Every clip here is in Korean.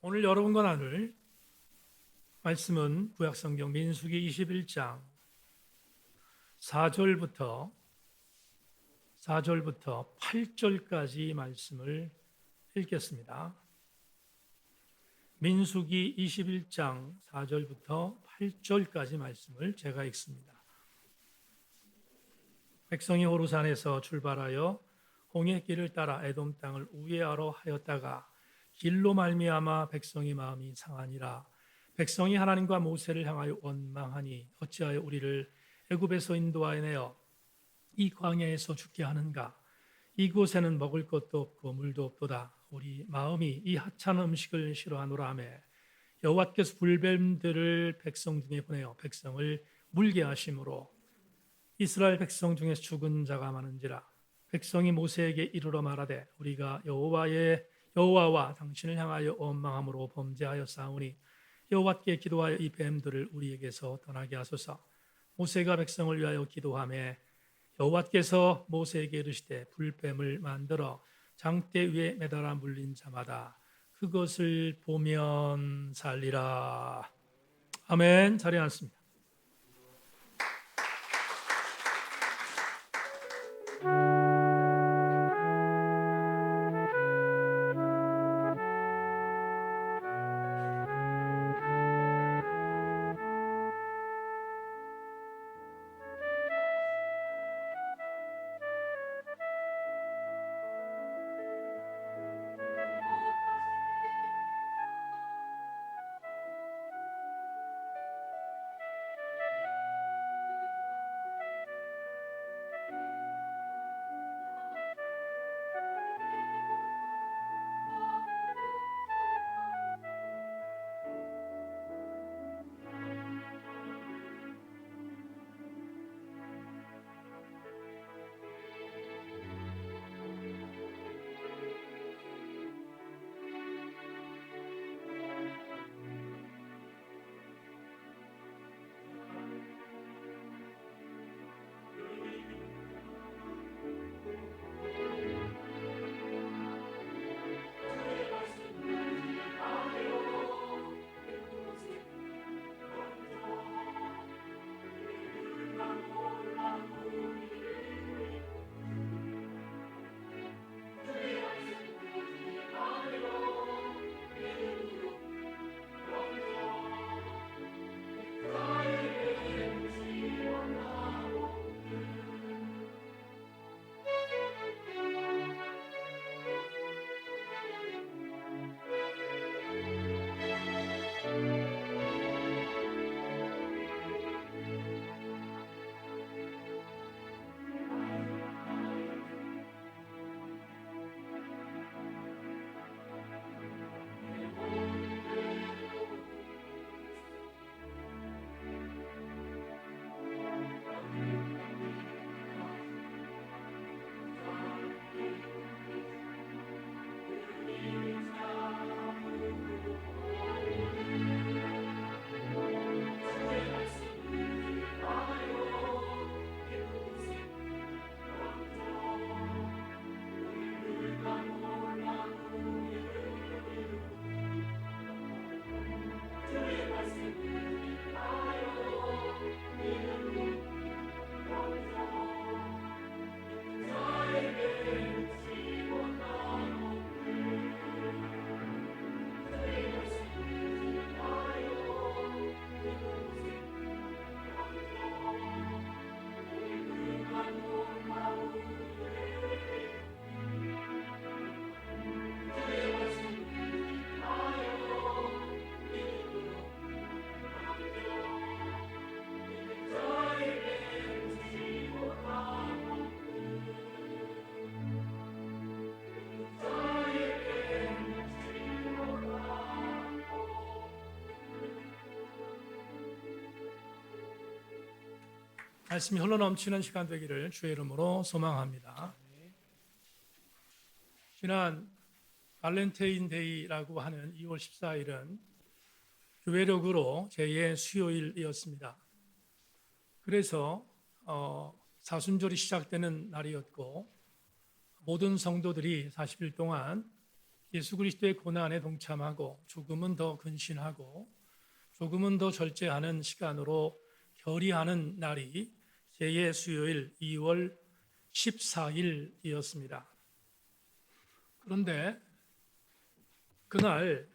오늘 여러분과 나눌 말씀은 구약성경 민수기 21장 4절부터 8절까지 말씀을 읽겠습니다. 민수기 21장 4절부터 8절까지 말씀을 제가 읽습니다. 백성이 호르산에서 출발하여 홍해 길을 따라 에돔 땅을 우회하러 하였다가 길로 말미암아 백성의 마음이 상하니라. 백성이 하나님과 모세를 향하여 원망하니 어찌하여 우리를 애굽에서 인도하여 이 광야에서 죽게 하는가? 이곳에는 먹을 것도 없고 물도 없도다. 우리 마음이 이 하찮은 음식을 싫어하노라 하며 여호와께서 불뱀들을 백성 중에 보내어 백성을 물게 하심으로 이스라엘 백성 중에 죽은 자가 많은지라. 백성이 모세에게 이르러 말하되 우리가 여호와와 당신을 향하여 원망함으로 범죄하여 싸우니 여호와께 기도하여 이 뱀들을 우리에게서 떠나게 하소서. 모세가 백성을 위하여 기도하매 여호와께서 모세에게 이르시되 불뱀을 만들어 장대 위에 매달아 물린 자마다 그것을 보면 살리라. 아멘. 자리에 앉습니다. 말씀이 흘러넘치는 시간 되기를 주의 이름으로 소망합니다. 지난 발렌타인데이라고 하는 2월 14일은 교회력으로 제2의 수요일이었습니다. 그래서 사순절이 시작되는 날이었고 모든 성도들이 40일 동안 예수 그리스도의 고난에 동참하고 조금은 더 근신하고 조금은 더 절제하는 시간으로 결의하는 날이 제2 수요일 2월 14일이었습니다. 그런데 그날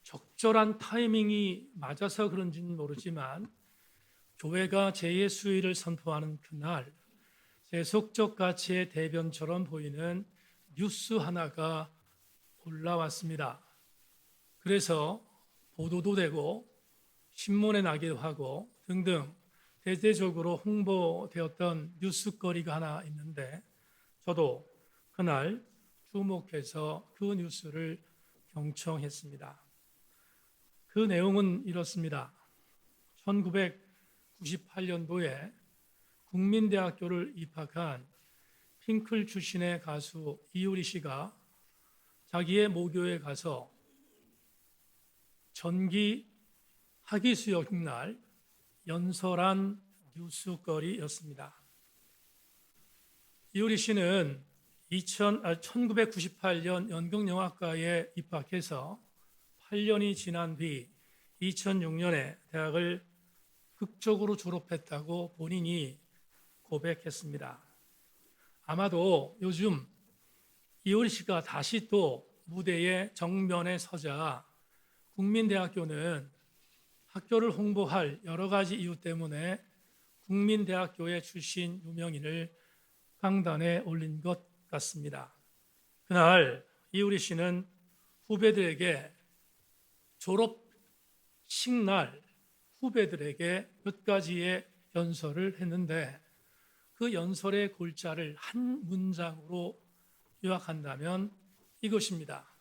적절한 타이밍이 맞아서 그런지는 모르지만 교회가 제2 수요일을 선포하는 그날 세속적 가치의 대변처럼 보이는 뉴스 하나가 올라왔습니다. 그래서 보도도 되고 신문에 나기도 하고 등등 대대적으로 홍보되었던 뉴스거리가 하나 있는데 저도 그날 주목해서 그 뉴스를 경청했습니다. 그 내용은 이렇습니다. 1998년도에 국민대학교를 입학한 핑클 출신의 가수 이효리 씨가 자기의 모교에 가서 전기 학위 수업 날 연설한 뉴스거리였습니다. 이효리 씨는 1998년 연극영화과에 입학해서 8년이 지난 뒤 2006년에 대학을 극적으로 졸업했다고 본인이 고백했습니다. 아마도 요즘 이효리 씨가 다시 또 무대의 정면에 서자 국민대학교는 학교를 홍보할 여러 가지 이유 때문에 국민대학교의 출신 유명인을 강단에 올린 것 같습니다. 그날 이효리 씨는 후배들에게 졸업식 날 후배들에게 몇 가지의 연설을 했는데 그 연설의 골자를 한 문장으로 요약한다면 이것입니다.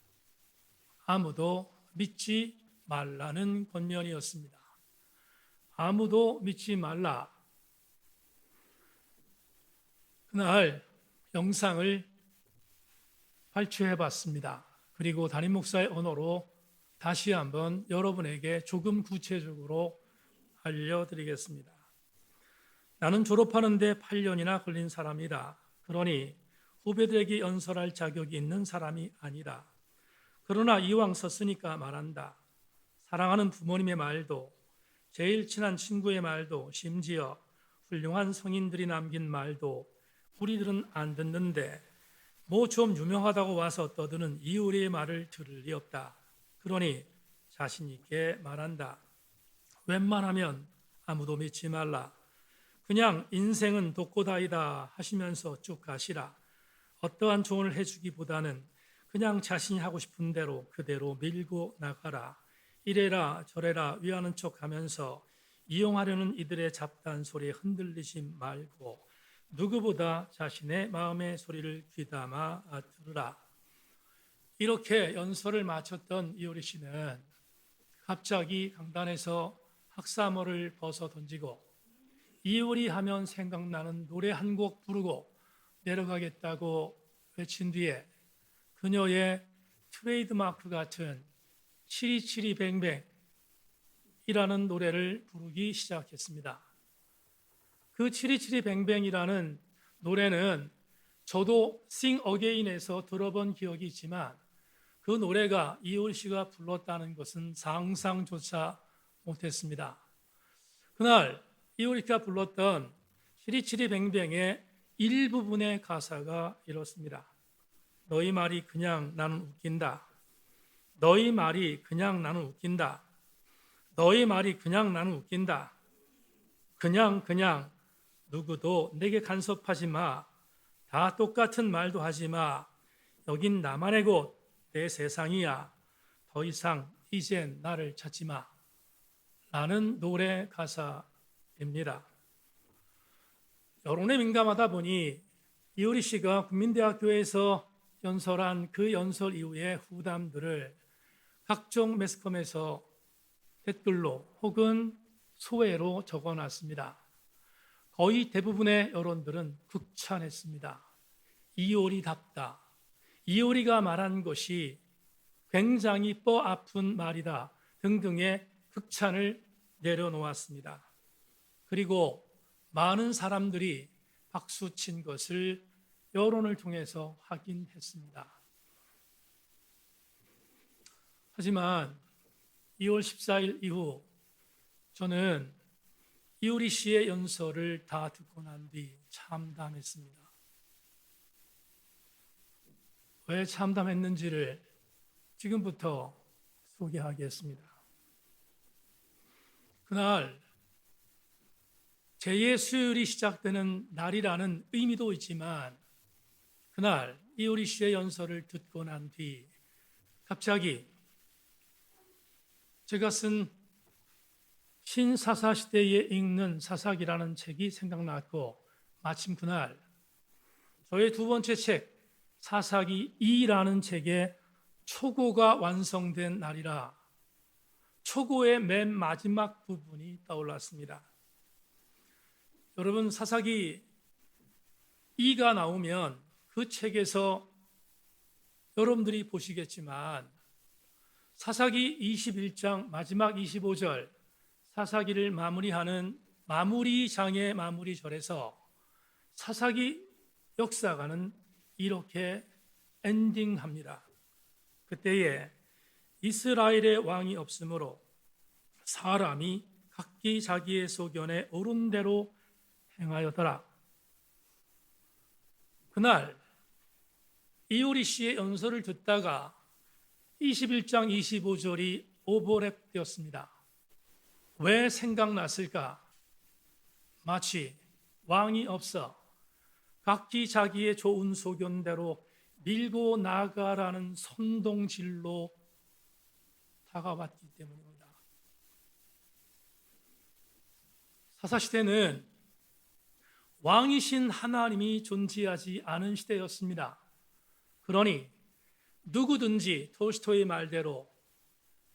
아무도 믿지 말라는 권면이었습니다. 아무도 믿지 말라. 그날 영상을 발췌해 봤습니다. 그리고 담임 목사의 언어로 다시 한번 여러분에게 조금 구체적으로 알려드리겠습니다. 나는 졸업하는데 8년이나 걸린 사람이다. 그러니 후배들에게 연설할 자격이 있는 사람이 아니다. 그러나 이왕 섰으니까 말한다. 사랑하는 부모님의 말도, 제일 친한 친구의 말도, 심지어 훌륭한 성인들이 남긴 말도 우리들은 안 듣는데 뭐 좀 유명하다고 와서 떠드는 이효리의 말을 들을 리 없다. 그러니 자신 있게 말한다. 웬만하면 아무도 믿지 말라. 그냥 인생은 독고다이다 하시면서 쭉 가시라. 어떠한 조언을 해주기보다는 그냥 자신이 하고 싶은 대로 그대로 밀고 나가라. 이래라 저래라 위하는 척 하면서 이용하려는 이들의 잡다한 소리에 흔들리지 말고 누구보다 자신의 마음의 소리를 귀담아 들으라. 이렇게 연설을 마쳤던 이효리 씨는 갑자기 강단에서 학사모를 벗어 던지고 이효리 하면 생각나는 노래 한 곡 부르고 내려가겠다고 외친 뒤에 그녀의 트레이드마크 같은 7272뱅뱅이라는 노래를 부르기 시작했습니다. 그 7272뱅뱅이라는 노래는 저도 Sing Again에서 들어본 기억이 있지만 그 노래가 이효리 씨가 불렀다는 것은 상상조차 못했습니다. 그날 이효리 씨가 불렀던 7272뱅뱅의 일부분의 가사가 이렇습니다. 너희 말이 그냥 나는 웃긴다. 너희 말이 그냥 나는 웃긴다. 너희 말이 그냥 나는 웃긴다. 그냥 누구도 내게 간섭하지 마. 다 똑같은 말도 하지 마. 여긴 나만의 곳, 내 세상이야. 더 이상 이젠 나를 찾지 마. 라는 노래 가사입니다. 여론에 민감하다 보니 이효리 씨가 국민대학교에서 연설한 그 연설 이후의 후담들을 각종 매스컴에서 댓글로 혹은 소회로 적어놨습니다. 거의 대부분의 여론들은 극찬했습니다. 이효리답다. 이효리가 말한 것이 굉장히 뼈 아픈 말이다 등등의 극찬을 내려놓았습니다. 그리고 많은 사람들이 박수친 것을 여론을 통해서 확인했습니다. 하지만 2월 14일 이후 저는 이효리 씨의 연설을 다 듣고 난 뒤 참담했습니다. 왜 참담했는지를 지금부터 소개하겠습니다. 그날 제2의 수요일이 시작되는 날이라는 의미도 있지만 그날 이효리 씨의 연설을 듣고 난 뒤 갑자기 제가 쓴 신사사시대에 읽는 사사기라는 책이 생각났고 마침 그날 저의 두 번째 책 사사기 2라는 책의 초고가 완성된 날이라 초고의 맨 마지막 부분이 떠올랐습니다. 여러분, 사사기 2가 나오면 그 책에서 여러분들이 보시겠지만 사사기 21장 마지막 25절 사사기를 마무리하는 마무리장의 마무리절에서 사사기 역사가는 이렇게 엔딩합니다. 그때에 이스라엘의 왕이 없으므로 사람이 각기 자기의 소견에 옳은 대로 행하였더라. 그날 이효리 씨의 연설을 듣다가 21장 25절이 오버랩 되었습니다. 왜 생각났을까? 마치 왕이 없어 각기 자기의 좋은 소견대로 밀고 나가라는 선동질로 다가왔기 때문입니다. 사사시대는 왕이신 하나님이 존재하지 않은 시대였습니다. 그러니 누구든지 톨스토이의 말대로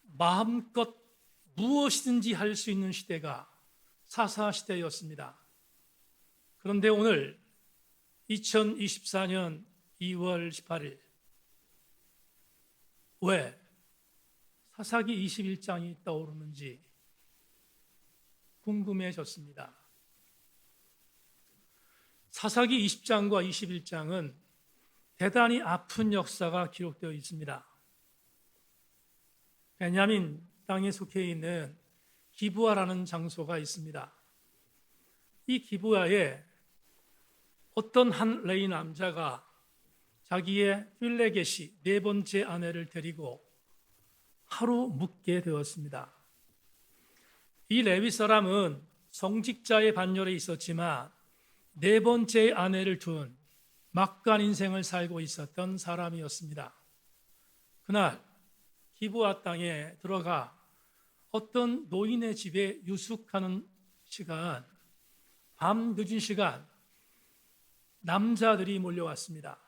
마음껏 무엇이든지 할 수 있는 시대가 사사시대였습니다. 그런데 오늘 2024년 2월 18일 왜 사사기 21장이 떠오르는지 궁금해졌습니다. 사사기 20장과 21장은 대단히 아픈 역사가 기록되어 있습니다. 베냐민 땅에 속해 있는 기브아라는 장소가 있습니다. 이 기브아에 어떤 한 레위 남자가 자기의 필레겟이 네 번째 아내를 데리고 하루 묵게 되었습니다. 이 레위 사람은 성직자의 반열에 있었지만 네 번째 아내를 둔 막간 인생을 살고 있었던 사람이었습니다. 그날 기브아 땅에 들어가 어떤 노인의 집에 유숙하는 시간, 밤 늦은 시간 남자들이 몰려왔습니다.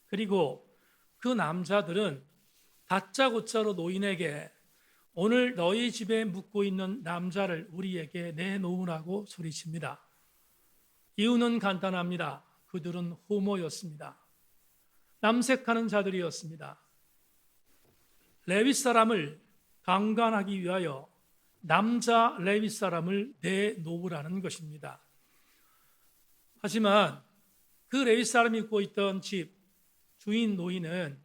그리고 그 남자들은 다짜고짜로 노인에게 오늘 너희 집에 묵고 있는 남자를 우리에게 내놓으라고 소리칩니다. 이유는 간단합니다. 그들은 호모였습니다. 남색하는 자들이었습니다. 레위 사람을 강간하기 위하여 남자 레위 사람을 내놓으라는 것입니다. 하지만 그 레위 사람이 있고 있던 집 주인 노인은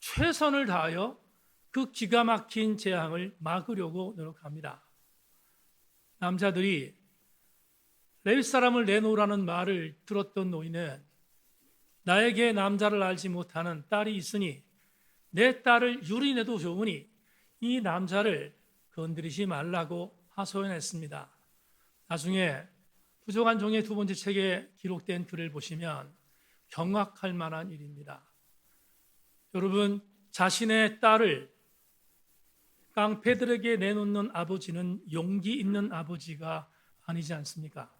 최선을 다하여 그 기가 막힌 재앙을 막으려고 노력합니다. 남자들이 레위 사람을 내놓으라는 말을 들었던 노인은 나에게 남자를 알지 못하는 딸이 있으니 내 딸을 유린해도 좋으니 이 남자를 건드리지 말라고 하소연했습니다. 나중에 부족한 종의 두 번째 책에 기록된 글을 보시면 경악할 만한 일입니다. 여러분, 자신의 딸을 깡패들에게 내놓는 아버지는 용기 있는 아버지가 아니지 않습니까?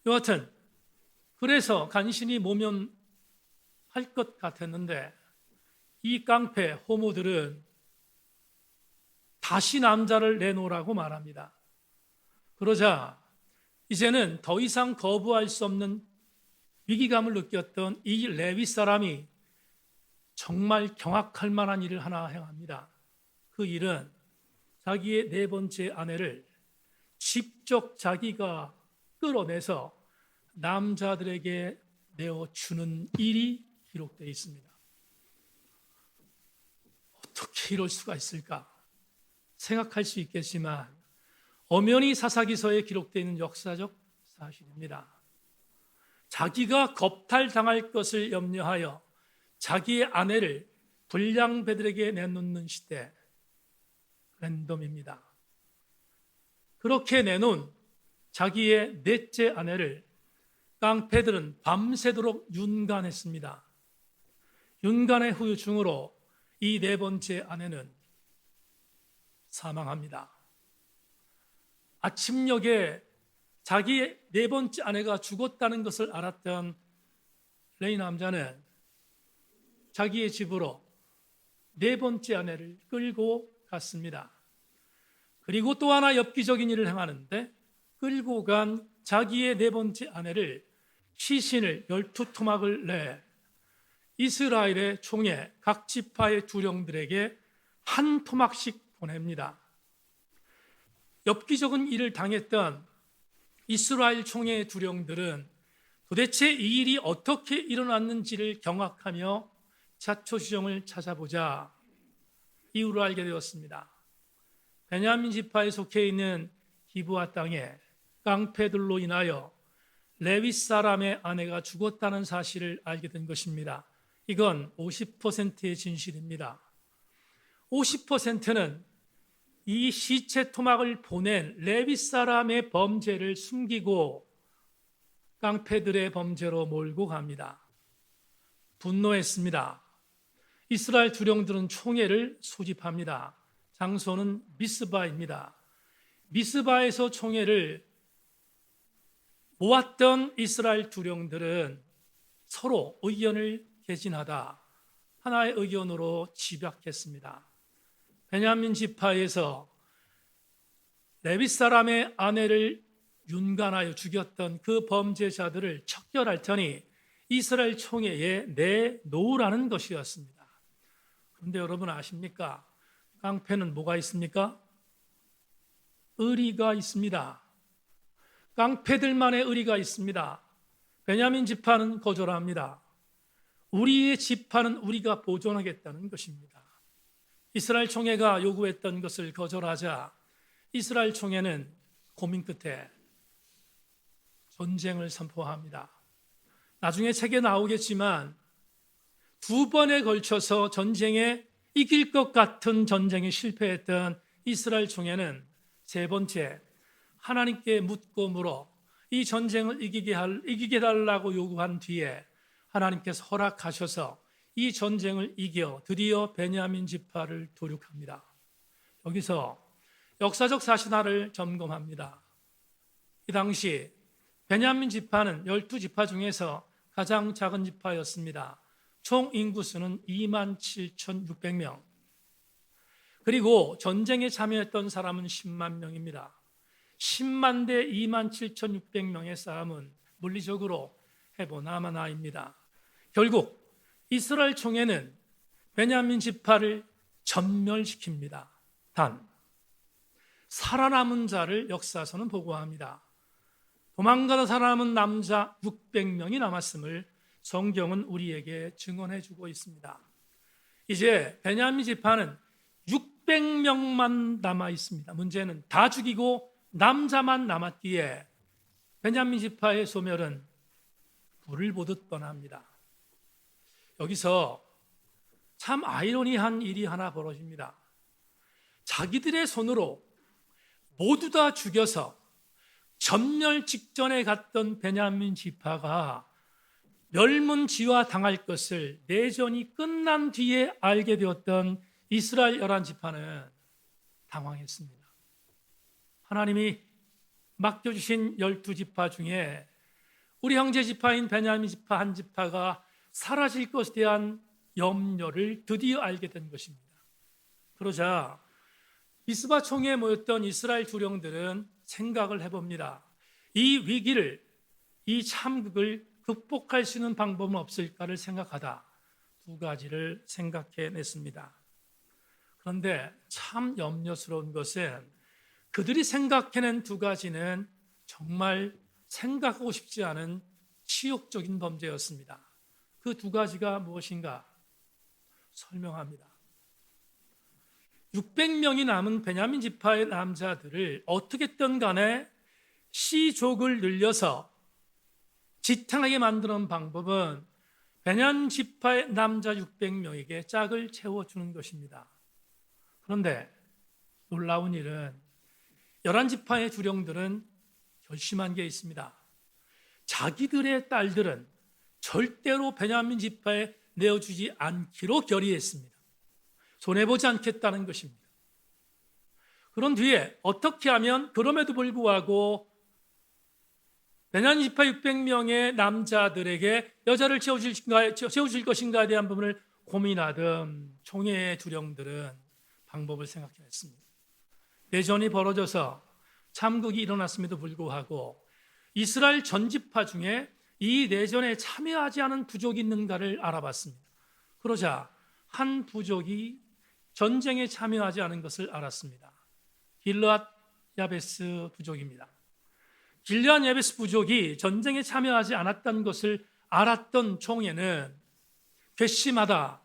여하튼 그래서 간신히 모면할 것 같았는데 이 깡패 호모들은 다시 남자를 내놓으라고 말합니다. 그러자 이제는 더 이상 거부할 수 없는 위기감을 느꼈던 이 레위 사람이 정말 경악할 만한 일을 하나 행합니다. 그 일은 자기의 네 번째 아내를 직접 자기가 끌어내서 남자들에게 내어주는 일이 기록되어 있습니다. 어떻게 이럴 수가 있을까 생각할 수 있겠지만 엄연히 사사기서에 기록되어 있는 역사적 사실입니다. 자기가 겁탈당할 것을 염려하여 자기의 아내를 불량배들에게 내놓는 시대, 랜덤입니다. 그렇게 내놓은 자기의 넷째 아내를 깡패들은 밤새도록 윤간했습니다. 윤간의 후유증으로 이 네 번째 아내는 사망합니다. 아침녘에 자기의 네 번째 아내가 죽었다는 것을 알았던 레이 남자는 자기의 집으로 네 번째 아내를 끌고 갔습니다. 그리고 또 하나 엽기적인 일을 행하는데 끌고 간 자기의 네 번째 아내를 시신을 12토막을 내 이스라엘의 총회 각 지파의 두령들에게 한 토막씩 보냅니다. 엽기적인 일을 당했던 이스라엘 총회의 두령들은 도대체 이 일이 어떻게 일어났는지를 경악하며 자초지종을 찾아보자 이유를 알게 되었습니다. 베냐민 지파에 속해 있는 기브아 땅에 깡패들로 인하여 레위 사람의 아내가 죽었다는 사실을 알게 된 것입니다. 이건 50%의 진실입니다. 50%는 이 시체 토막을 보낸 레위 사람의 범죄를 숨기고 깡패들의 범죄로 몰고 갑니다. 분노했습니다. 이스라엘 두령들은 총회를 소집합니다. 장소는 미스바입니다. 미스바에서 총회를 모았던 이스라엘 두령들은 서로 의견을 개진하다 하나의 의견으로 집약했습니다. 베냐민 지파에서 레위 사람의 아내를 윤간하여 죽였던 그 범죄자들을 척결할 터니 이스라엘 총회에 내놓으라는 것이었습니다. 그런데 여러분 아십니까? 깡패는 뭐가 있습니까? 의리가 있습니다. 깡패들만의 의리가 있습니다. 베냐민 지파는 거절합니다. 우리의 지파는 우리가 보존하겠다는 것입니다. 이스라엘 총회가 요구했던 것을 거절하자 이스라엘 총회는 고민 끝에 전쟁을 선포합니다. 나중에 책에 나오겠지만 두 번에 걸쳐서 전쟁에 이길 것 같은 전쟁에 실패했던 이스라엘 총회는 세 번째 하나님께 묻고 물어 이 전쟁을 이기게 달라고 요구한 뒤에 하나님께서 허락하셔서 이 전쟁을 이겨 드디어 베냐민 지파를 도륙합니다. 여기서 역사적 사실 하나를 점검합니다. 이 당시 베냐민 지파는 12지파 중에서 가장 작은 지파였습니다. 총 인구수는 27,600명. 그리고 전쟁에 참여했던 사람은 10만 명입니다. 10만 대 27,600명의 싸움은 물리적으로 해보나마나입니다. 결국 이스라엘 총회는 베냐민 지파를 전멸시킵니다. 단 살아남은 자를 역사서는 보고합니다. 도망가다 살아남은 남자 600명이 남았음을 성경은 우리에게 증언해 주고 있습니다. 이제 베냐민 지파는 600명만 남아 있습니다. 문제는 다 죽이고 남자만 남았기에 베냐민 지파의 소멸은 불을 보듯 뻔합니다. 여기서 참 아이러니한 일이 하나 벌어집니다. 자기들의 손으로 모두 다 죽여서 전멸 직전에 갔던 베냐민 지파가 멸문지화 당할 것을 내전이 끝난 뒤에 알게 되었던 이스라엘 11지파는 당황했습니다. 하나님이 맡겨주신 12지파 중에 우리 형제 지파인 베냐민 지파 한 지파가 사라질 것에 대한 염려를 드디어 알게 된 것입니다. 그러자 미스바 총회에 모였던 이스라엘 두령들은 생각을 해봅니다. 이 위기를, 이 참극을 극복할 수 있는 방법은 없을까를 생각하다 두 가지를 생각해냈습니다. 그런데 참 염려스러운 것은 그들이 생각해낸 두 가지는 정말 생각하고 싶지 않은 치욕적인 범죄였습니다. 그 두 가지가 무엇인가 설명합니다. 600명이 남은 베냐민 지파의 남자들을 어떻게든 간에 시족을 늘려서 지탱하게 만드는 방법은 베냐민 지파의 남자 600명에게 짝을 채워주는 것입니다. 그런데 놀라운 일은 11지파의 두령들은 결심한 게 있습니다. 자기들의 딸들은 절대로 베냐민 지파에 내어주지 않기로 결의했습니다. 손해보지 않겠다는 것입니다. 그런 뒤에 어떻게 하면 그럼에도 불구하고 베냐민 지파 600명의 남자들에게 여자를 채워줄 것인가에 대한 부분을 고민하던 총회의 두령들은 방법을 생각했습니다. 내전이 벌어져서 참극이 일어났음에도 불구하고 이스라엘 전 지파 중에 이 내전에 참여하지 않은 부족이 있는가를 알아봤습니다. 그러자 한 부족이 전쟁에 참여하지 않은 것을 알았습니다. 길르앗 야베스 부족입니다. 길르앗 야베스 부족이 전쟁에 참여하지 않았던 것을 알았던 총회는 괘씸하다,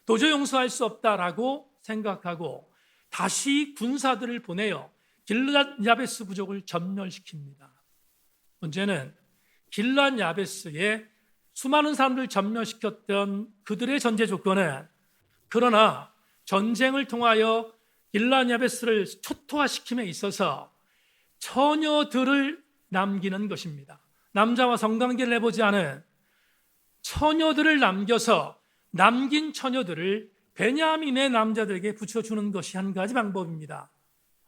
도저히 용서할 수 없다라고 생각하고 다시 군사들을 보내어 길르앗 야베스 부족을 전멸시킵니다. 문제는 길르앗 야베스에 수많은 사람들을 전멸시켰던 그들의 전제 조건은, 그러나 전쟁을 통하여 길르앗 야베스를 초토화시킴에 있어서 처녀들을 남기는 것입니다. 남자와 성관계를 해보지 않은 처녀들을 남겨서 남긴 처녀들을 베냐민의 남자들에게 붙여주는 것이 한 가지 방법입니다.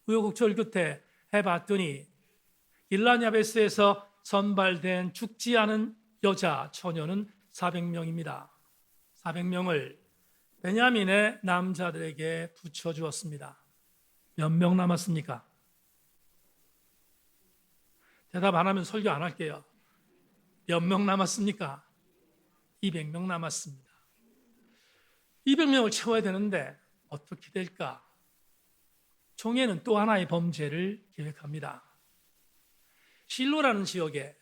우여곡절 끝에 해봤더니 길르앗 야베스에서 선발된 죽지 않은 여자 처녀는 400명입니다. 400명을 베냐민의 남자들에게 붙여주었습니다. 몇 명 남았습니까? 대답 안 하면 설교 안 할게요. 몇 명 남았습니까? 200명 남았습니다. 200명을 채워야 되는데 어떻게 될까? 총회는 또 하나의 범죄를 계획합니다. 실로라는 지역에,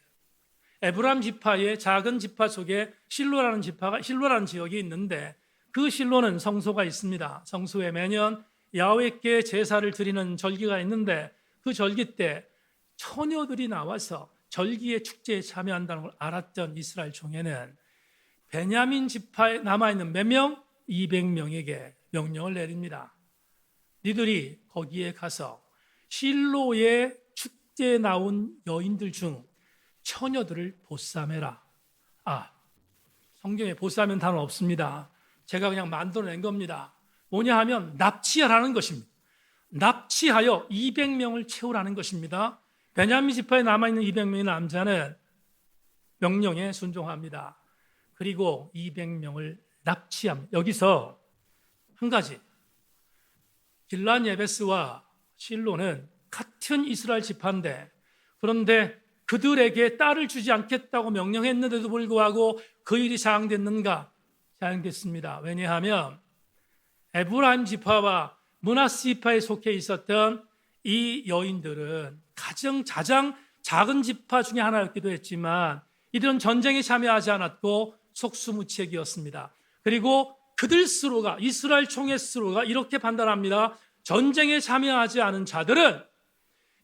에브람 지파의 작은 지파 속에 실로라는 지역이 있는데, 그 실로는 성소가 있습니다. 성소에 매년 야훼께 제사를 드리는 절기가 있는데, 그 절기 때 처녀들이 나와서 절기의 축제에 참여한다는 걸 알았던 이스라엘 총회는 베냐민 지파에 남아있는 몇 명? 200명에게 명령을 내립니다. 니들이 거기에 가서 실로의 축제에 나온 여인들 중 처녀들을 보쌈해라. 성경에 보쌈이라는 단어 없습니다. 제가 그냥 만들어낸 겁니다. 뭐냐 하면 납치하라는 것입니다. 납치하여 200명을 채우라는 것입니다. 베냐민 지파에 남아있는 200명의 남자는 명령에 순종합니다. 그리고 200명을 납치합니다. 여기서 한 가지, 길르앗 야베스와 실로는 같은 이스라엘 지파인데, 그런데 그들에게 딸을 주지 않겠다고 명령했는데도 불구하고 그 일이 자행됐는가? 자행됐습니다. 왜냐하면 에브라임 지파와 므낫세 지파에 속해 있었던 이 여인들은 가장 작은 지파 중에 하나였기도 했지만 이들은 전쟁에 참여하지 않았고 속수무책이었습니다. 그리고 그들 스스로가, 이스라엘 총회 스스로가 이렇게 판단합니다. 전쟁에 참여하지 않은 자들은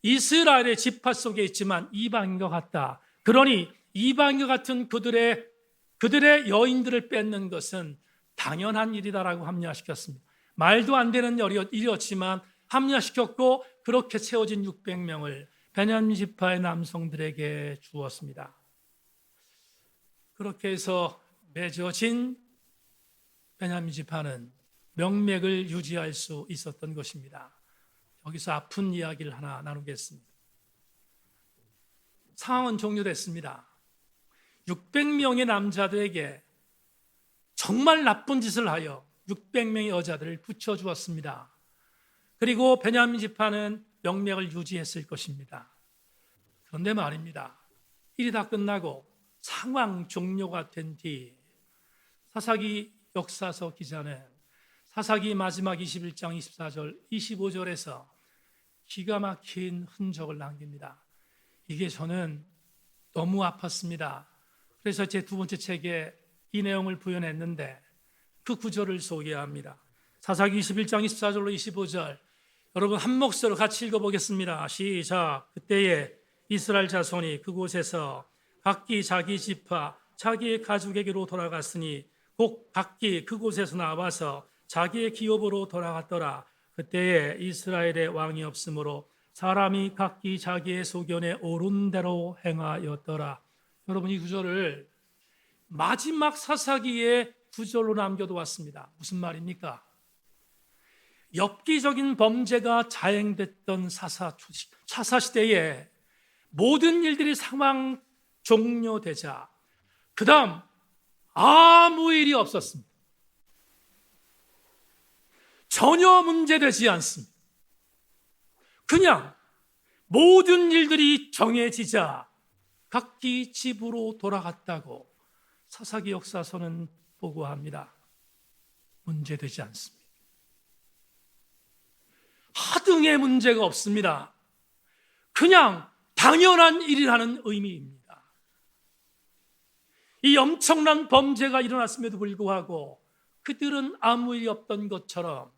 이스라엘의 지파 속에 있지만 이방인 것 같다. 그러니 이방인 것 같은 그들의 여인들을 뺏는 것은 당연한 일이다라고 합리화시켰습니다. 말도 안 되는 일이었지만 합리화시켰고, 그렇게 채워진 600명을 베냐민 지파의 남성들에게 주었습니다. 그렇게 해서 맺어진 베냐민 지파는 명맥을 유지할 수 있었던 것입니다. 여기서 아픈 이야기를 하나 나누겠습니다. 상황은 종료됐습니다. 600명의 남자들에게 정말 나쁜 짓을 하여 600명의 여자들을 붙여주었습니다. 그리고 베냐민 지파는 명맥을 유지했을 것입니다. 그런데 말입니다. 일이 다 끝나고 상황 종료가 된 뒤 사사기 역사서 기자는 사사기 마지막 21장 24절 25절에서 기가 막힌 흔적을 남깁니다. 이게 저는 너무 아팠습니다. 그래서 제 두 번째 책에 이 내용을 부연했는데 그 구절을 소개합니다. 사사기 21장 24절로 25절 여러분 한 목소리로 같이 읽어보겠습니다. 시작. 그때에 이스라엘 자손이 그곳에서 각기 자기 지파 자기의 가족에게로 돌아갔으니 곧 각기 그곳에서 나와서 자기의 기업으로 돌아갔더라. 그때에 이스라엘의 왕이 없으므로 사람이 각기 자기의 소견에 옳은 대로 행하였더라. 여러분 이 구절을 마지막 사사기의 구절로 남겨두었습니다. 무슨 말입니까? 엽기적인 범죄가 자행됐던 사사시대에 모든 일들이 상황 종료되자 그 다음 아무 일이 없었습니다. 전혀 문제되지 않습니다. 그냥 모든 일들이 정해지자 각기 집으로 돌아갔다고 사사기 역사서는 보고합니다. 문제되지 않습니다. 하등의 문제가 없습니다. 그냥 당연한 일이라는 의미입니다. 이 엄청난 범죄가 일어났음에도 불구하고 그들은 아무 일이 없던 것처럼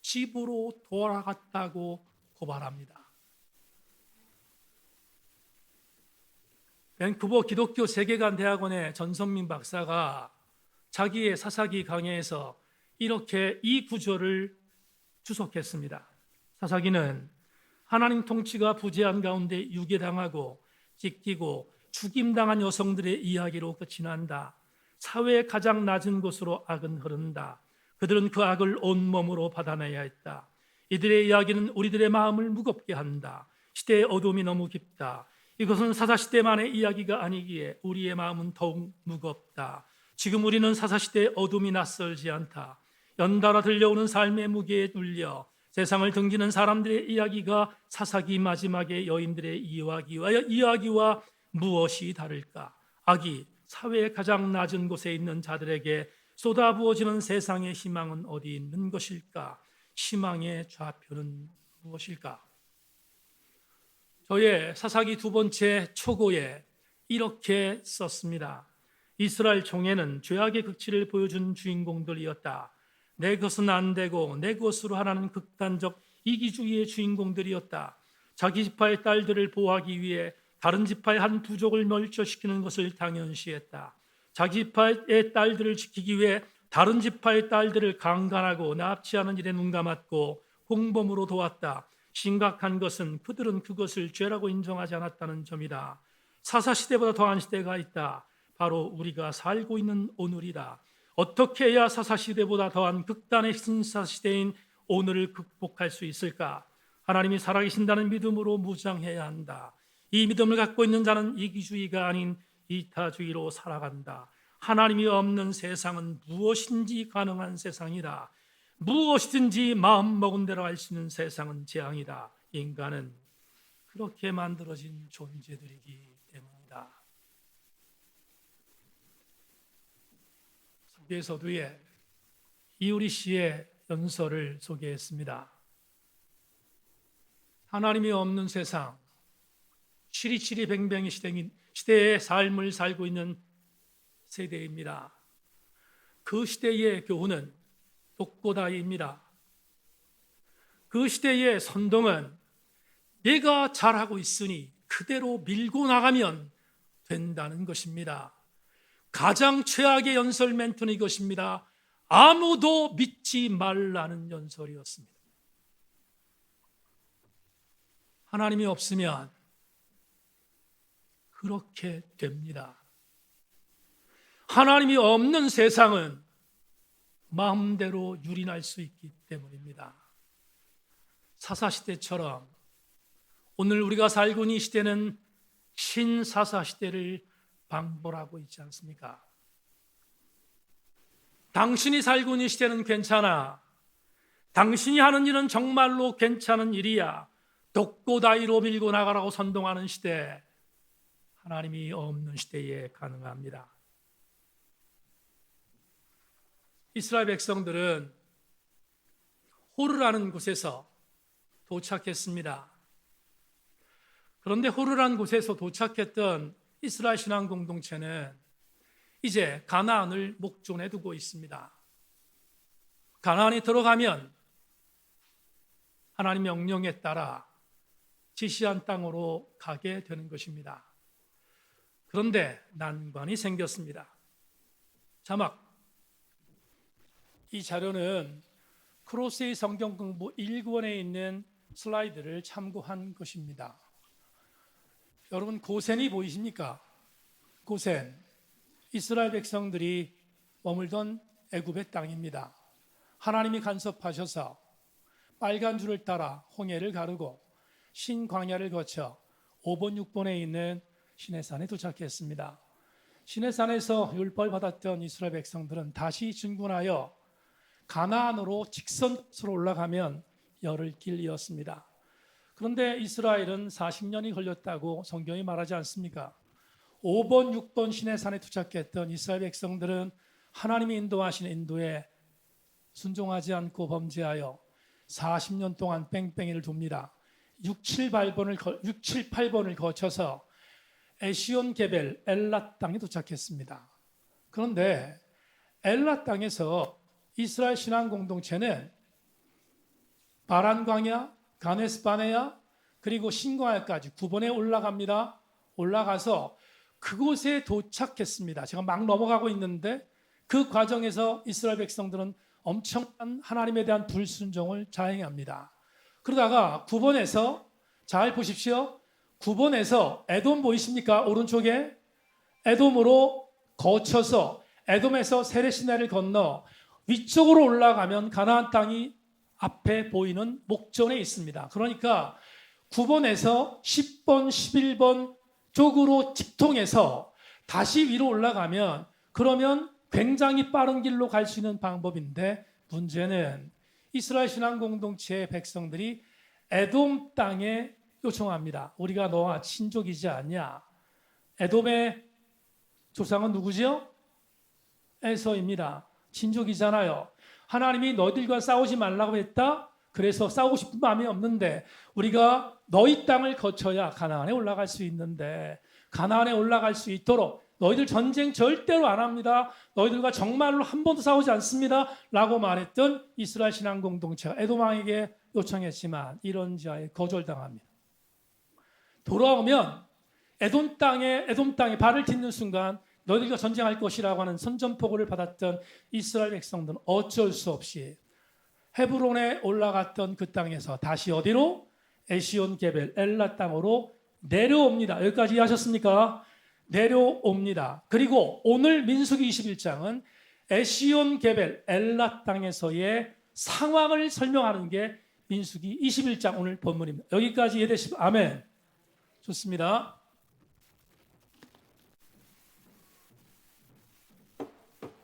집으로 돌아갔다고 고발합니다. 밴쿠버 기독교 세계관 대학원의 전성민 박사가 자기의 사사기 강해에서 이렇게 이 구절을 주석했습니다. 사사기는 하나님 통치가 부재한 가운데 유괴당하고 찢기고 죽임당한 여성들의 이야기로 끝이 난다. 사회의 가장 낮은 곳으로 악은 흐른다. 그들은 그 악을 온몸으로 받아내야 했다. 이들의 이야기는 우리들의 마음을 무겁게 한다. 시대의 어둠이 너무 깊다. 이것은 사사시대만의 이야기가 아니기에 우리의 마음은 더욱 무겁다. 지금 우리는 사사시대의 어둠이 낯설지 않다. 연달아 들려오는 삶의 무게에 눌려 세상을 등지는 사람들의 이야기가 사사기 마지막의 여인들의 이야기와 무엇이 다를까? 악이 사회의 가장 낮은 곳에 있는 자들에게 쏟아부어지는 세상의 희망은 어디 있는 것일까? 희망의 좌표는 무엇일까? 저의 사사기 두 번째 초고에 이렇게 썼습니다. 이스라엘 총회는 죄악의 극치를 보여준 주인공들이었다. 내 것은 안 되고 내 것으로 하라는 극단적 이기주의의 주인공들이었다. 자기 지파의 딸들을 보호하기 위해 다른 지파의 한 부족을 멸절시키는 것을 당연시했다. 자기 지파의 딸들을 지키기 위해 다른 지파의 딸들을 강간하고 납치하는 일에 눈감았고 공범으로 도왔다. 심각한 것은 그들은 그것을 죄라고 인정하지 않았다는 점이다. 사사시대보다 더한 시대가 있다. 바로 우리가 살고 있는 오늘이다. 어떻게 해야 사사시대보다 더한 극단의 신사시대인 오늘을 극복할 수 있을까? 하나님이 살아계신다는 믿음으로 무장해야 한다. 이 믿음을 갖고 있는 자는 이기주의가 아닌 이타주의로 살아간다. 하나님이 없는 세상은 무엇인지 가능한 세상이다. 무엇이든지 마음먹은 대로 할 수 있는 세상은 재앙이다. 인간은 그렇게 만들어진 존재들이기 때문이다. 소개서두에 이우리 씨의 연설을 소개했습니다. 하나님이 없는 세상, 치리치리뱅뱅이 시대의 삶을 살고 있는 세대입니다. 그 시대의 교훈은 독고다이입니다. 그 시대의 선동은 내가 잘하고 있으니 그대로 밀고 나가면 된다는 것입니다. 가장 최악의 연설 멘트는 이것입니다. 아무도 믿지 말라는 연설이었습니다. 하나님이 없으면 그렇게 됩니다. 하나님이 없는 세상은 마음대로 유린할 수 있기 때문입니다. 사사시대처럼 오늘 우리가 살고 있는 이 시대는 신사사시대를 방불하고 있지 않습니까? 당신이 살고 있는 이 시대는 괜찮아. 당신이 하는 일은 정말로 괜찮은 일이야. 독고다이로 밀고 나가라고 선동하는 시대, 하나님이 없는 시대에 가능합니다. 이스라엘 백성들은 호르라는 곳에서 도착했습니다. 그런데 호르라는 곳에서 도착했던 이스라엘 신앙 공동체는 이제 가나안을 목전에 두고 있습니다. 가나안에 들어가면 하나님 명령에 따라 지시한 땅으로 가게 되는 것입니다. 그런데 난관이 생겼습니다. 자막, 이 자료는 크로스의 성경 공부 1권에 있는 슬라이드를 참고한 것입니다. 여러분, 고센이 보이십니까? 고센, 이스라엘 백성들이 머물던 애굽의 땅입니다. 하나님이 간섭하셔서 빨간 줄을 따라 홍해를 가르고 신광야를 거쳐 5번, 6번에 있는 시내산에 도착했습니다. 시내산에서 율법을 받았던 이스라엘 백성들은 다시 진군하여 가나안으로 직선으로 올라가면 열흘 길이었습니다. 그런데 이스라엘은 40년이 걸렸다고 성경이 말하지 않습니까? 5번, 6번 시내산에 도착했던 이스라엘 백성들은 하나님이 인도하신 인도에 순종하지 않고 범죄하여 40년 동안 뺑뺑이를 돕니다. 6, 7, 8번을 거쳐서 에시온 게벨 엘라 땅에 도착했습니다. 그런데 엘라 땅에서 이스라엘 신앙 공동체는 바란 광야, 가네스 바네아, 그리고 신광야까지 9번에 올라갑니다. 올라가서 그곳에 도착했습니다. 제가 막 넘어가고 있는데 그 과정에서 이스라엘 백성들은 엄청난 하나님에 대한 불순종을 자행합니다. 그러다가 9번에서 잘 보십시오. 9번에서 에돔 보이십니까? 오른쪽에 에돔으로 거쳐서 에돔에서 세레시나를 건너 위쪽으로 올라가면 가나안 땅이 앞에 보이는 목전에 있습니다. 그러니까 9번에서 10번, 11번 쪽으로 직통해서 다시 위로 올라가면 그러면 굉장히 빠른 길로 갈 수 있는 방법인데 문제는 이스라엘 신앙 공동체의 백성들이 에돔 땅에 요청합니다. 우리가 너와 친족이지 않냐? 에돔의 조상은 누구지요? 에서입니다. 친족이잖아요. 하나님이 너희들과 싸우지 말라고 했다? 그래서 싸우고 싶은 마음이 없는데 우리가 너희 땅을 거쳐야 가나안에 올라갈 수 있는데 가나안에 올라갈 수 있도록 너희들 전쟁 절대로 안 합니다. 너희들과 정말로 한 번도 싸우지 않습니다. 라고 말했던 이스라엘 신앙 공동체가 에돔 왕에게 요청했지만 이런 자에 거절당합니다. 돌아오면 에돔 땅에 발을 딛는 순간 너희들과 전쟁할 것이라고 하는 선전포고를 받았던 이스라엘 백성들은 어쩔 수 없이 헤브론에 올라갔던 그 땅에서 다시 어디로? 에시온 게벨 엘라 땅으로 내려옵니다. 여기까지 이해하셨습니까? 내려옵니다. 그리고 오늘 민수기 21장은 에시온 게벨 엘라 땅에서의 상황을 설명하는 게 민수기 21장 오늘 본문입니다. 여기까지 이해되시면 아멘. 좋습니다.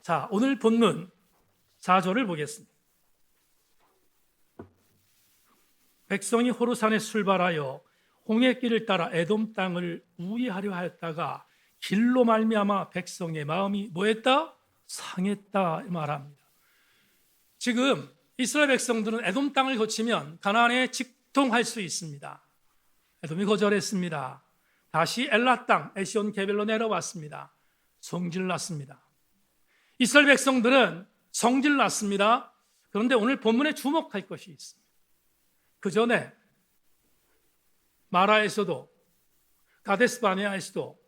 자, 오늘 본문 4절을 보겠습니다. 백성이 호르산에 출발하여 홍해길을 따라 에돔 땅을 우회하려 하였다가 길로 말미암아 백성의 마음이 뭐했다? 상했다 말합니다. 지금 이스라엘 백성들은 에돔 땅을 거치면 가나안에 직통할 수 있습니다. 에돔이 거절했습니다. 다시 엘라 땅 에시온 게벨로 내려왔습니다. 성질났습니다. 이스라엘 백성들은 성질났습니다. 그런데 오늘 본문에 주목할 것이 있습니다. 그 전에 마라에서도 가데스 바네아에서도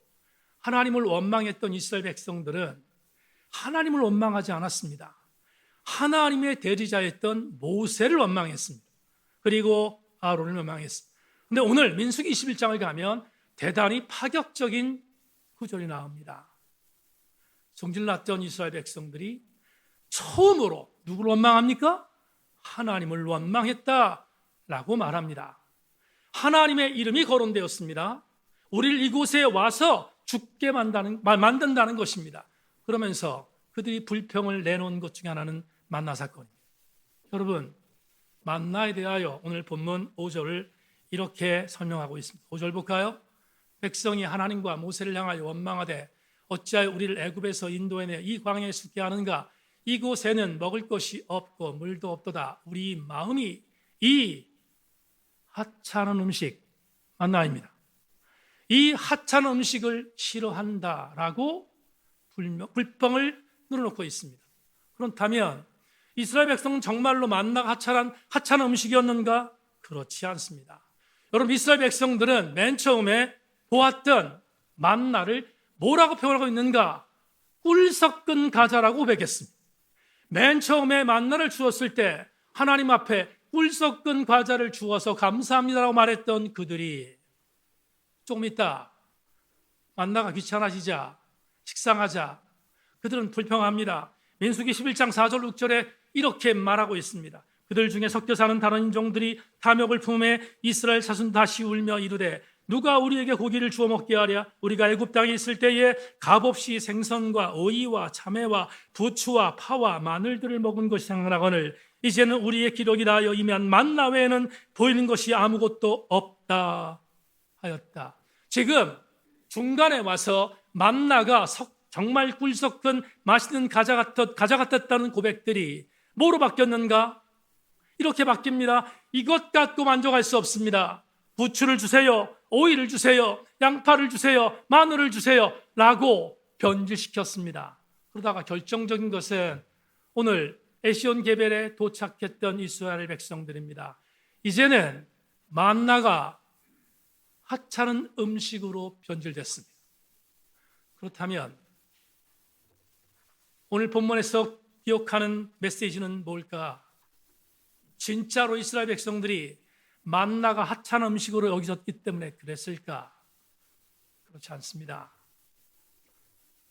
하나님을 원망했던 이스라엘 백성들은 하나님을 원망하지 않았습니다. 하나님의 대리자였던 모세를 원망했습니다. 그리고 아론을 원망했습니다. 그런데 오늘 민수기 21장을 가면 대단히 파격적인 구절이 나옵니다. 성질났던 이스라엘 백성들이 처음으로 누구를 원망합니까? 하나님을 원망했다라고 말합니다. 하나님의 이름이 거론되었습니다. 우리를 이곳에 와서 죽게 만든다는 것입니다. 그러면서 그들이 불평을 내놓은 것 중에 하나는 만나 사건입니다. 여러분, 만나에 대하여 오늘 본문 5절을 이렇게 설명하고 있습니다. 5절 볼까요? 백성이 하나님과 모세를 향하여 원망하되 어찌하여 우리를 애굽에서 인도해내 이 광야에 죽게 하는가? 이곳에는 먹을 것이 없고 물도 없도다. 우리 마음이 이 하찮은 음식 만나입니다. 이 하찮은 음식을 싫어한다라고 불평을 늘어놓고 있습니다. 그렇다면 이스라엘 백성은 정말로 만나가 하찮은 음식이었는가? 그렇지 않습니다. 여러분, 이스라엘 백성들은 맨 처음에 보았던 만나를 뭐라고 표현하고 있는가? 꿀 섞은 과자라고 고백했습니다. 맨 처음에 만나를 주었을 때 하나님 앞에 꿀 섞은 과자를 주어서 감사합니다라고 말했던 그들이 조금 있다 만나가 귀찮아지자 식상하자 그들은 불평합니다. 민수기 11장 4절 6절에 이렇게 말하고 있습니다. 그들 중에 섞여 사는 다른 인종들이 탐욕을 품에 이스라엘 자손 다시 울며 이르되 누가 우리에게 고기를 주워 먹게 하랴? 우리가 애굽 땅에 있을 때에 값없이 생선과 오이와 참외와 부추와 파와 마늘들을 먹은 것이 생각나거늘 이제는 우리의 기록이 다하여 이면 만나 외에는 보이는 것이 아무것도 없다 하였다. 지금 중간에 와서 만나가 정말 꿀 섞은 맛있는 과자 같았다는 고백들이 뭐로 바뀌었는가? 이렇게 바뀝니다. 이것 갖고 만족할 수 없습니다. 부추를 주세요. 오이를 주세요. 양파를 주세요. 마늘을 주세요. 라고 변질시켰습니다. 그러다가 결정적인 것은 오늘 에시온 게벨에 도착했던 이스라엘 백성들입니다. 이제는 만나가 하찮은 음식으로 변질됐습니다. 그렇다면 오늘 본문에서 기억하는 메시지는 뭘까? 진짜로 이스라엘 백성들이 만나가 하찮은 음식으로 여기졌기 때문에 그랬을까? 그렇지 않습니다.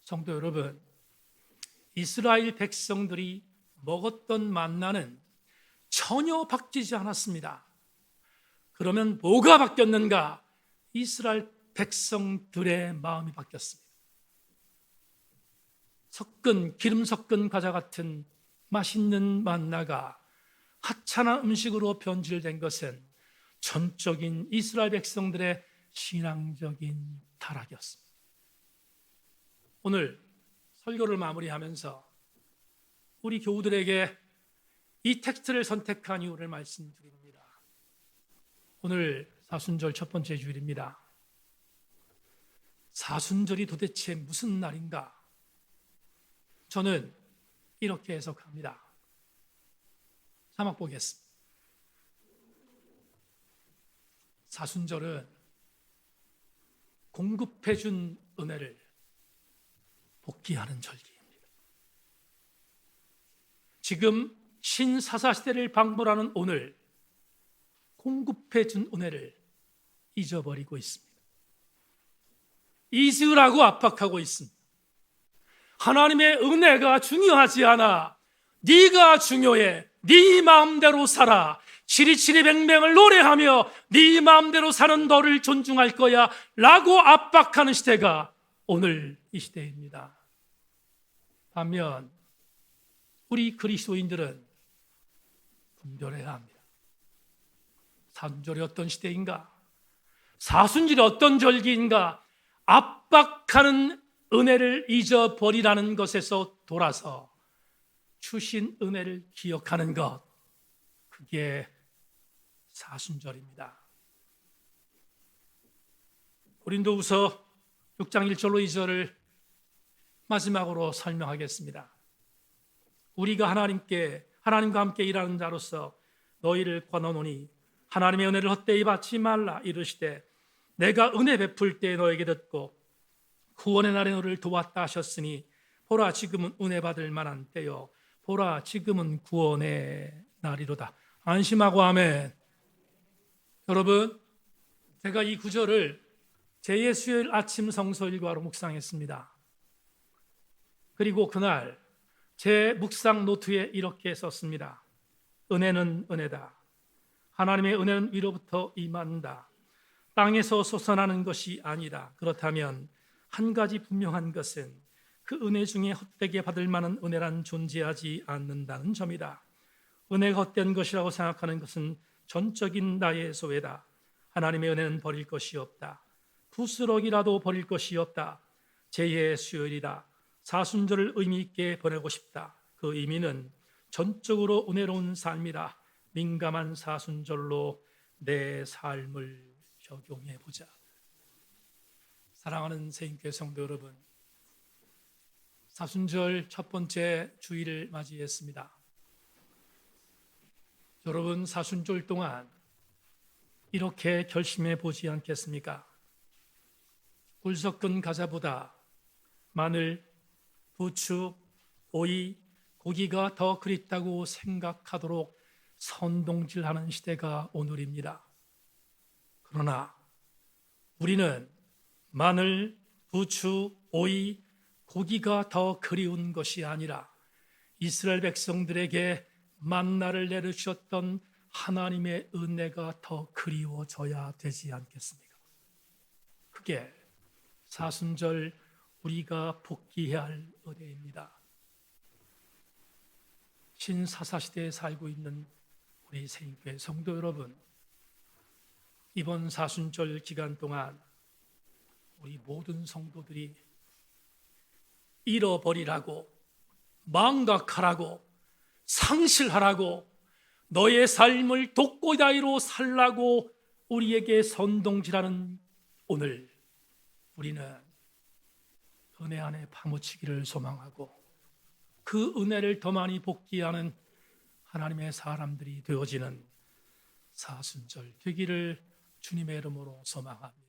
성도 여러분, 이스라엘 백성들이 먹었던 만나는 전혀 바뀌지 않았습니다. 그러면 뭐가 바뀌었는가? 이스라엘 백성들의 마음이 바뀌었습니다. 기름 섞은 과자 같은 맛있는 만나가 하찮은 음식으로 변질된 것은 전적인 이스라엘 백성들의 신앙적인 타락이었습니다. 오늘 설교를 마무리하면서 우리 교우들에게 이 텍스트를 선택한 이유를 말씀드립니다. 오늘 사순절 첫 번째 주일입니다. 사순절이 도대체 무슨 날인가? 저는 이렇게 해석합니다. 자막 보겠습니다. 사순절은 공급해준 은혜를 복귀하는 절기입니다. 지금 신사사시대를 방불하는 오늘 공급해준 은혜를 잊어버리고 있습니다. 잊으라고 압박하고 있습니다. 하나님의 은혜가 중요하지 않아. 네가 중요해. 네 마음대로 살아. 치리치리뱅뱅을 노래하며 네 마음대로 사는 너를 존중할 거야 라고 압박하는 시대가 오늘 이 시대입니다. 반면 우리 그리스도인들은 분별해야 합니다. 사순절이 어떤 시대인가? 사순절이 어떤 절기인가? 압박하는 은혜를 잊어버리라는 것에서 돌아서 주신 은혜를 기억하는 것, 그게 사순절입니다. 고린도후서 6장 1절로 2절을 마지막으로 설명하겠습니다. 우리가 하나님과 함께 일하는 자로서 너희를 권하노니 하나님의 은혜를 헛되이 받지 말라. 이르시되 내가 은혜 베풀 때 너에게 듣고 구원의 날에 너를 도왔다 하셨으니 보라 지금은 은혜 받을 만한 때요 보라 지금은 구원의 날이로다. 안심하고 아멘. 여러분, 제가 이 구절을 제 수요일 아침 성서 일과로 묵상했습니다. 그리고 그날 제 묵상 노트에 이렇게 썼습니다. 은혜는 은혜다. 하나님의 은혜는 위로부터 임한다. 땅에서 솟아나는 것이 아니다. 그렇다면 한 가지 분명한 것은 그 은혜 중에 헛되게 받을 만한 은혜란 존재하지 않는다는 점이다. 은혜가 헛된 것이라고 생각하는 것은 전적인 나의 소외다. 하나님의 은혜는 버릴 것이 없다. 부스럭이라도 버릴 것이 없다. 제2의 수요일이다. 사순절을 의미 있게 보내고 싶다. 그 의미는 전적으로 은혜로운 삶이다. 민감한 사순절로 내 삶을 적용해 보자. 사랑하는 새인교회 성도 여러분, 사순절 첫 번째 주일을 맞이했습니다. 여러분 사순절 동안 이렇게 결심해 보지 않겠습니까? 꿀 섞은 과자보다 마늘, 부추, 오이, 고기가 더 그립다고 생각하도록 선동질하는 시대가 오늘입니다. 그러나 우리는 마늘, 부추, 오이, 고기가 더 그리운 것이 아니라 이스라엘 백성들에게 만나를 내리셨던 하나님의 은혜가 더 그리워져야 되지 않겠습니까? 그게 사순절 우리가 복귀해야 할 은혜입니다. 신사사시대에 살고 있는 우리 새인교회 성도 여러분, 이번 사순절 기간 동안 우리 모든 성도들이 잃어버리라고, 망각하라고, 상실하라고, 너의 삶을 독고다이로 살라고 우리에게 선동질하는 오늘, 우리는 은혜 안에 파묻히기를 소망하고 그 은혜를 더 많이 복기하는 하나님의 사람들이 되어지는 사순절 되기를 주님의 이름으로 소망합니다.